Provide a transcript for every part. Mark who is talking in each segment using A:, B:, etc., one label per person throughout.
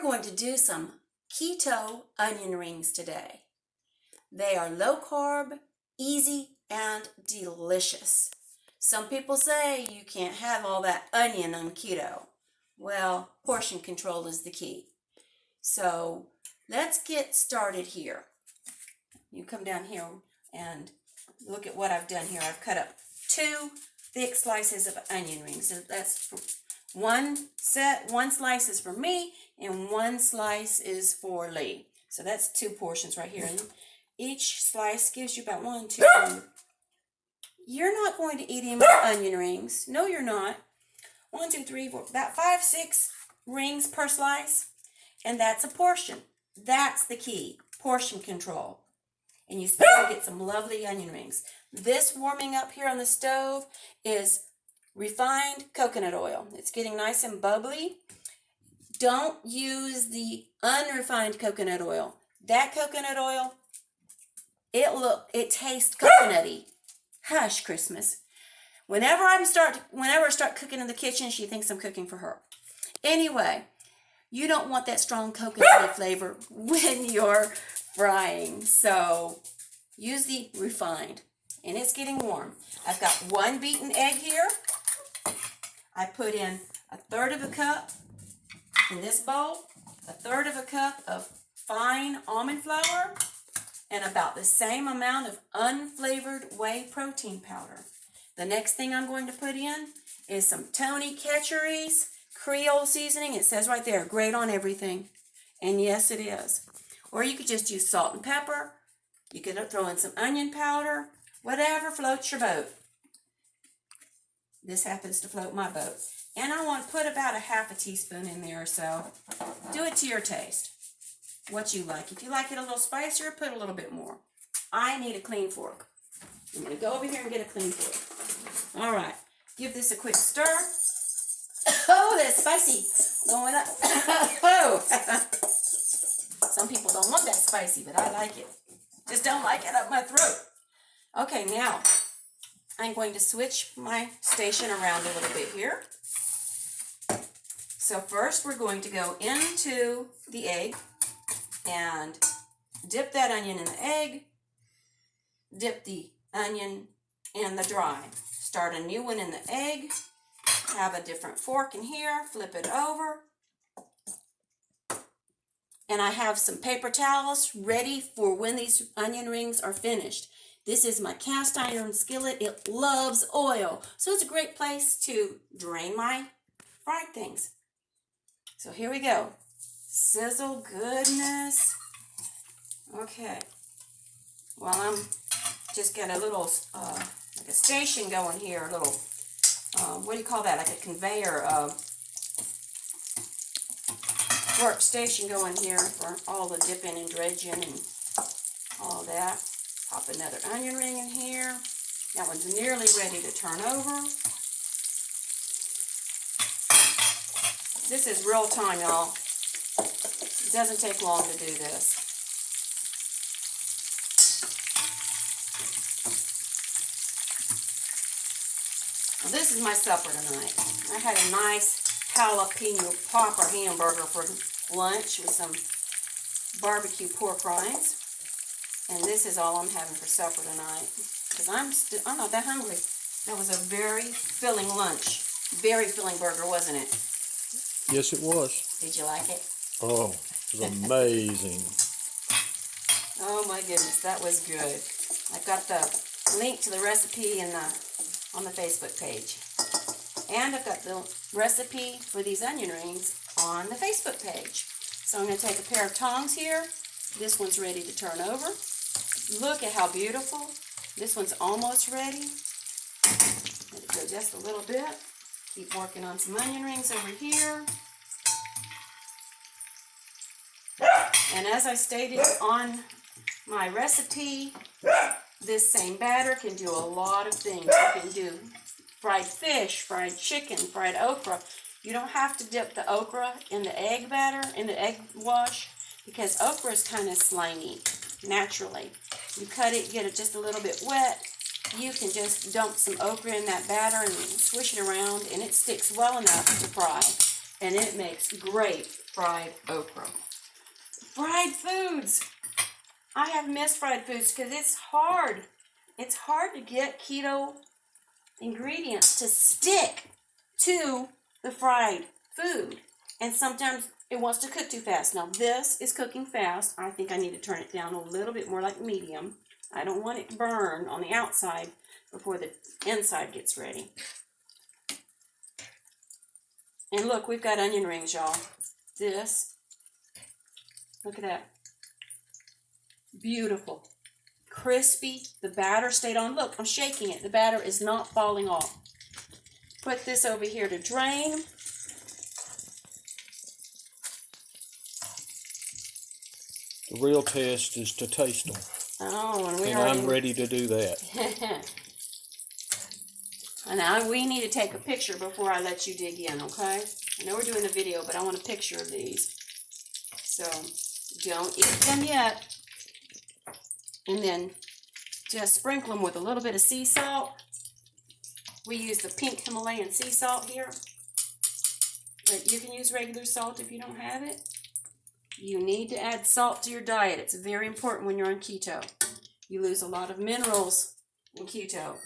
A: going to do some keto onion rings today. They are low carb, easy, and delicious. Some people say you can't have all that onion on keto. Well, portion control is the key. So let's get started here. You come down here and look at what I've done here. I've cut up 2 thick slices of onion rings. So that's one slice is for me and 1 slice is for Lee. So that's 2 portions right here. And each slice gives you about 1, 2. You're not going to eat any more onion rings. No, you're not. 1, 2, 3, 4, about 5, 6 rings per slice. And that's a portion. That's the key. Portion control. And you still get some lovely onion rings. This warming up here on the stove is refined coconut oil. It's getting nice and bubbly. Don't use the unrefined coconut oil. That coconut oil, it tastes coconutty. Hush, Christmas. Whenever I start cooking in the kitchen, she thinks I'm cooking for her. Anyway, you don't want that strong coconutty flavor when you're frying. So use the refined. And it's getting warm. I've got 1 beaten egg here. I put in 1/3 of a cup in this bowl, 1/3 of a cup of fine almond flour, and about the same amount of unflavored whey protein powder. The next thing I'm going to put in is some Tony Chachere's Creole seasoning. It says right there, great on everything. And yes, it is. Or you could just use salt and pepper. You could throw in some onion powder, whatever floats your boat. This happens to float my boat. And I want to put about 1/2 teaspoon in there or so. Do it to your taste. What you like. If you like it a little spicier, put a little bit more. I need a clean fork. I'm going to go over here and get a clean fork. All right. Give this a quick stir. Oh, that's spicy. Going up. Oh. Some people don't want that spicy, but I like it. Just don't like it up my throat. Okay, now I'm going to switch my station around a little bit here. So first we're going to go into the egg and dip that onion in the egg. Dip the onion in the dry. Start a new one in the egg. Have a different fork in here. Flip it over. And I have some paper towels ready for when these onion rings are finished. This is my cast iron skillet. It loves oil. So it's a great place to drain my fried things. So here we go. Sizzle goodness. Okay. Well, I'm just got a little, like a station going here. A little, what do you call that? Like a conveyor workstation going here for all the dipping and dredging and all that. Pop another onion ring in here. That one's nearly ready to turn over. This is real time, y'all. It doesn't take long to do this. Well, this is my supper tonight. I had a nice jalapeno popper hamburger for lunch with some barbecue pork rinds. And this is all I'm having for supper tonight. Because I'm not that hungry. That was a very filling lunch. Very filling burger, wasn't it?
B: Yes, it was.
A: Did you like it?
B: Oh, it was amazing.
A: Oh my goodness, that was good. I've got the link to the recipe on the Facebook page. And I've got the recipe for these onion rings on the Facebook page. So I'm going to take a pair of tongs here. This one's ready to turn over. Look at how beautiful. This one's almost ready. Let it go just a little bit. Keep working on some onion rings over here. And as I stated on my recipe, this same batter can do a lot of things. You can do fried fish, fried chicken, fried okra. You don't have to dip the okra in the egg batter, in the egg wash, because okra is kind of slimy naturally. You cut it, get it just a little bit wet. You can just dump some okra in that batter and swish it around, and it sticks well enough to fry. and it makes great fried okra. Fried foods. I have missed fried foods because it's hard. It's hard to get keto ingredients to stick to the fried food. And sometimes it wants to cook too fast. Now this is cooking fast. I think I need to turn it down a little bit more like medium. I don't want it burned on the outside before the inside gets ready. And look, we've got onion rings, y'all. Look at that. Beautiful. Crispy. The batter stayed on. Look, I'm shaking it. The batter is not falling off. Put this over here to drain.
B: The real test is to taste them.
A: Oh, and
B: I'm ready to do that.
A: And now we need to take a picture before I let you dig in, okay? I know we're doing a video, but I want a picture of these. So, don't eat them yet. And then just sprinkle them with a little bit of sea salt. We use the pink Himalayan sea salt here. But you can use regular salt if you don't have it. You need to add salt to your diet. It's very important when you're on keto. You lose a lot of minerals in keto.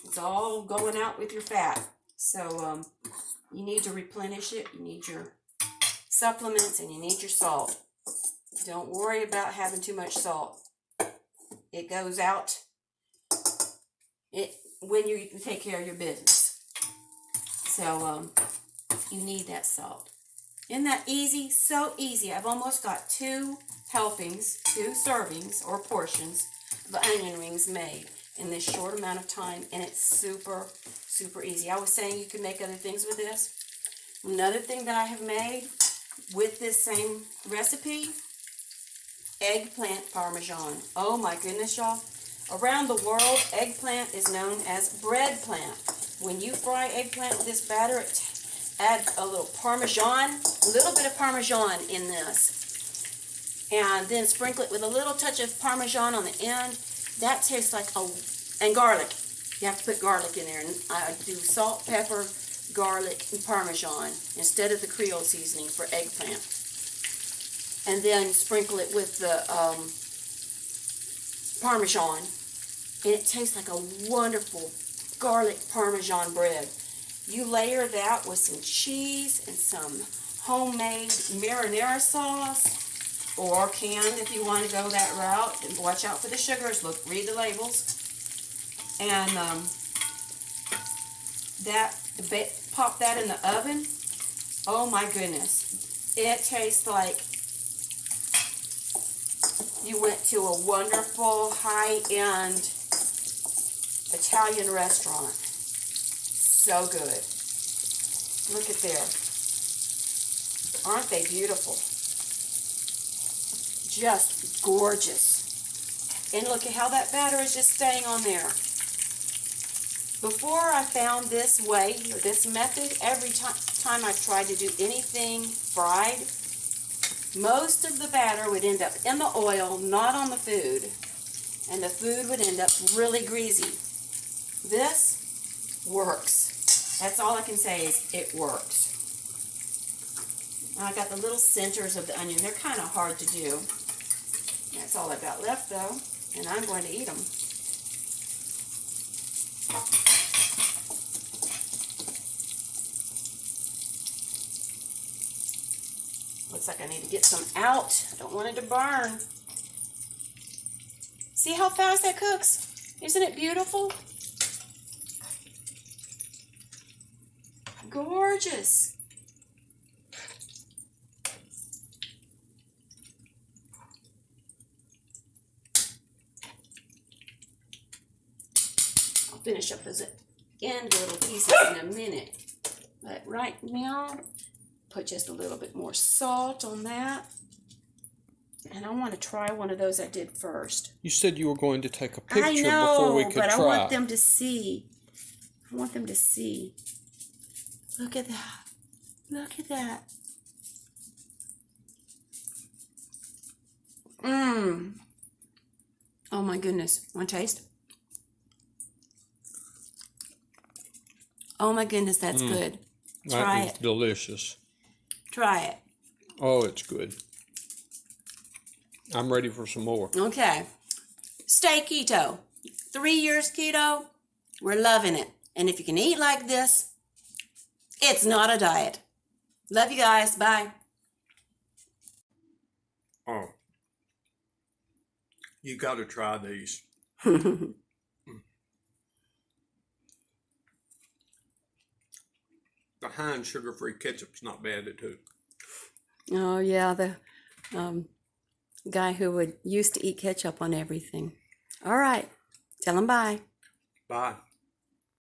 A: It's all going out with your fat. So you need to replenish it. You need your supplements and you need your salt. Don't worry about having too much salt. It goes out when you take care of your business. So you need that salt. Isn't that easy? So easy. I've almost got 2 helpings, 2 servings or portions of onion rings made in this short amount of time, and it's super, super easy. I was saying you can make other things with this. Another thing that I have made with this same recipe, eggplant parmesan. Oh my goodness, y'all. Around the world, eggplant is known as bread plant. When you fry eggplant with this batter, add a little parmesan, a little bit of parmesan in this. And then sprinkle it with a little touch of parmesan on the end. That tastes like and garlic. You have to put garlic in there. And I do salt, pepper, garlic, and parmesan instead of the Creole seasoning for eggplant. And then sprinkle it with the parmesan. And it tastes like a wonderful garlic parmesan bread. You layer that with some cheese and some homemade marinara sauce, or canned if you want to go that route. And watch out for the sugars. Read the labels. And pop that in the oven. Oh my goodness. It tastes like you went to a wonderful high-end Italian restaurant. So good. Look at there. Aren't they beautiful? Just gorgeous. And look at how that batter is just staying on there. Before I found this way, or this method, every time I tried to do anything fried, most of the batter would end up in the oil, not on the food. And the food would end up really greasy. This works. That's all I can say is it works. Now I got the little centers of the onion. They're kind of hard to do. That's all I've got left though, and I'm going to eat them. Looks like I need to get some out. I don't want it to burn. See how fast that cooks? Isn't it beautiful? Gorgeous. I'll finish up those end little pieces in a minute. But right now, put just a little bit more salt on that. And I want to try one of those I did first.
B: You said you were going to take a picture
A: I know,
B: before we could try.
A: but I want them to see. I want them to see. Look at that. Look at that. Mmm. Oh my goodness. Want to taste? Oh my goodness, that's good. Try it.
B: Delicious.
A: Try it.
B: Oh, it's good. I'm ready for some more.
A: Okay. Stay keto. 3 years keto. We're loving it. And if you can eat like this, it's not a diet. Love you guys. Bye.
B: Oh, you got to try these. The Heinz sugar-free ketchup's not bad too.
A: Oh, yeah, the guy who used to eat ketchup on everything. All right. Tell him bye.
B: Bye.